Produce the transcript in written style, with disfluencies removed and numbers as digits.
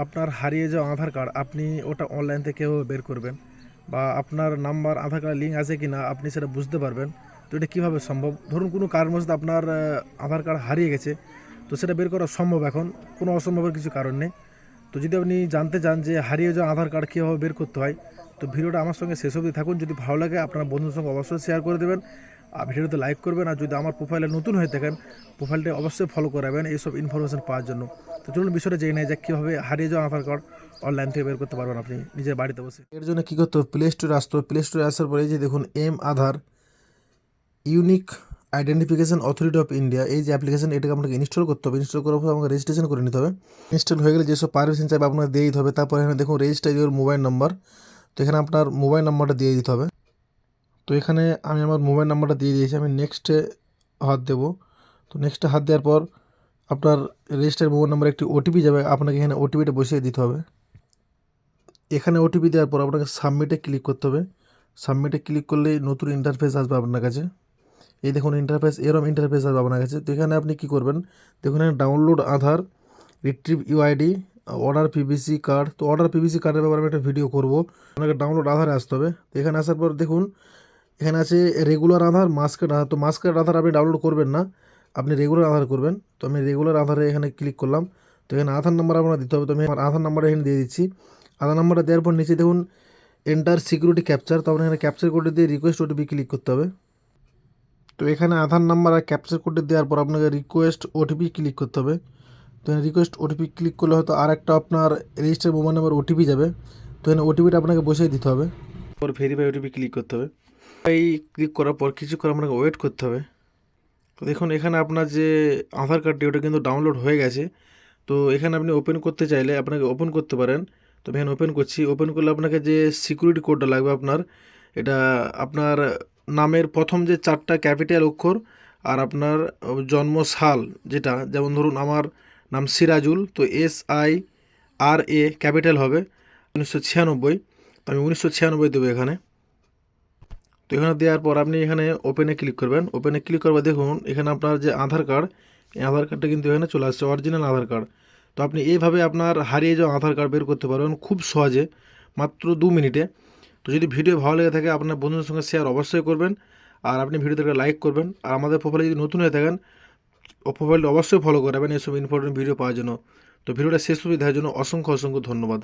আপনার হারিয়ে যাওয়া আধার কার্ড আপনি ওটা অনলাইন থেকে বের করবেন, বা আপনার নাম্বার আধার কার্ড লিঙ্ক আছে কি না আপনি সেটা বুঝতে পারবেন। তো এটা কীভাবে সম্ভব? ধরুন কোনো কারণবশত আপনার আধার কার্ড হারিয়ে গেছে, তো সেটা বের করা সম্ভব এখন, কোনো অসম্ভবের কিছু কারণ নেই। তো যদি আপনি জানতে চান যে হারিয়ে যাওয়া আধার কার্ড কীভাবে বের করতে হয়, তো ভিডিওটা আমার সঙ্গে শেষ অবধি থাকুন। যদি ভালো লাগে আপনার বন্ধুদের সঙ্গে অবশ্যই শেয়ার করে দেবেন, আর ভিডিওতে লাইক করবেন। আর যদি আমার প্রোফাইলে নতুন হয়ে থাকেন, প্রোফাইলটা অবশ্যই ফলো করাবেন এইসব ইনফরমেশন পাওয়ার জন্য। তো চলুন বিষয়টা জেনে নেই যে কীভাবে হারিয়ে যাওয়া আধার কার্ড অনলাইন থেকে বের করতে পারবেন আপনি নিজের বাড়িতে বসে। এর জন্য কী করতে হবে, প্লে স্টোরে আসতে হবে। প্লে স্টোরে আসার পরে যে দেখুন Aadhaar unique identification authority of India, এই যে অ্যাপ্লিকেশন, এটাকে আপনাকে ইনস্টল করতে হবে। ইনস্টল করার পর আমাকে রেজিস্ট্রেশন করে নিতে হবে। ইনস্টল হয়ে গেলে যেসব পারমিশন চাইবে আপনাকে দিয়ে দিতে হবে। তারপর এখানে দেখুন রেজিস্টার ইউর মোবাইল নাম্বার, তো এখানে আপনার মোবাইল নাম্বারটা দিয়ে দিতে হবে। তো এখানে আমি আমার মোবাইল নাম্বারটা দিয়ে দিয়েছি, আমি নেক্সটে হাত দেবো। তো নেক্সটে হাত দেওয়ার পর আপনার রেজিস্টার মোবাইল নাম্বার একটি ওটিপি যাবে, আপনাকে এখানে ওটিপিটা বসিয়ে দিতে হবে। এখানে ওটিপি দেওয়ার পর আপনাকে সাবমিটে ক্লিক করতে হবে। সাবমিটে ক্লিক করলেই নতুন ইন্টারফেস আসবে আপনার কাছে। এই দেখুন ইন্টারফেস, এরম ইন্টারফেস আসবে আপনার কাছে। তো এখানে আপনি কী করবেন, দেখুন এখানে download Aadhaar, retrieve UID, order PVC card. তো অর্ডার পিভিসি কার্ডের ব্যাপারে আমি একটা ভিডিও করবো। আপনাকে ডাউনলোড আধারে আসতে হবে। তো এখানে আসার পর দেখুন এখানে আছে রেগুলার আধার, মাস্কের আধার। তো মাস্কের আধার আপনি ডাউনলোড করবেন না, আপনি রেগুলার আধার করবেন। তো আমি রেগুলার আধারে এখানে ক্লিক করলাম। তো এখানে আধার নাম্বার আপনার দিতে হবে। তো আমি আমার আধার নাম্বারটা এখানে দিয়ে দিচ্ছি। আধার নাম্বারটা দেওয়ার পর নিচে দেখুন এন্টার সিকিউরিটি ক্যাপচার, তো আপনার এখানে ক্যাপচার কোডে দিয়ে রিকোয়েস্ট ওটিপি ক্লিক করতে হবে। তো এখানে আধার নাম্বার আর ক্যাপচার কোডটি দেওয়ার পর আপনাকে রিকোয়েস্ট ওটিপি ক্লিক করতে হবে। তো এখানে রিকোয়েস্ট ওটিপি ক্লিক করলে হয়তো আর একটা আপনার রেজিস্টার মোবাইল নাম্বার ওটিপি যাবে। তো এখানে ওটিপিটা আপনাকে বসিয়ে দিতে হবে। পর ভেরিফাই ওটিপি ক্লিক করতে হবে। এই ক্লিক করার পর কিছুক্ষণ আপনাকে ওয়েট করতে হবে। তো দেখুন এখানে আপনার যে আধার কার্ডটি ওটা কিন্তু ডাউনলোড হয়ে গেছে। তো এখানে আপনি ওপেন করতে চাইলে আপনাকে ওপেন করতে পারেন। তো এখানে ওপেন করছি। ওপেন করলে আপনাকে যে সিকিউরিটি কোডটা লাগবে আপনার, এটা আপনার নামের প্রথম যে 4টা ক্যাপিটাল অক্ষর, আর আপনার জন্মসাল যেটা, যেমন ধরুন আমার নাম সিরাজুল, তো SIRA ক্যাপিটাল হবে 1996। তো আমি 1996 দেবো এখানে। তো এখানে দেওয়ার পর আপনি এখানে ওপেনে ক্লিক করবেন। ওপেনে ক্লিক করবে দেখুন এখানে আপনার যে আধার কার্ড, এই আধার কার্ডটা কিন্তু এখানে চলে আসছে, অরিজিনাল আধার কার্ড। তো আপনি এইভাবে আপনার হারিয়ে যাওয়া আধার কার্ড বের করতে পারবেন খুব সহজে, মাত্র 2 মিনিটে। তো যদি ভিডিও ভালো লেগে থাকে আপনার বন্ধুদের সঙ্গে শেয়ার অবশ্যই করবেন, আর আপনি ভিডিওটাকে লাইক করবেন। আর আমাদের প্রোফাইলে যদি নতুন হয়ে থাকেন, প্রোফাইলটা অবশ্যই ফলো করাবেন এসব ইম্পর্টেন্ট ভিডিও পাওয়ার জন্য। তো ভিডিওটা শেষ অবধি দেখার জন্য অসংখ্য অসংখ্য ধন্যবাদ।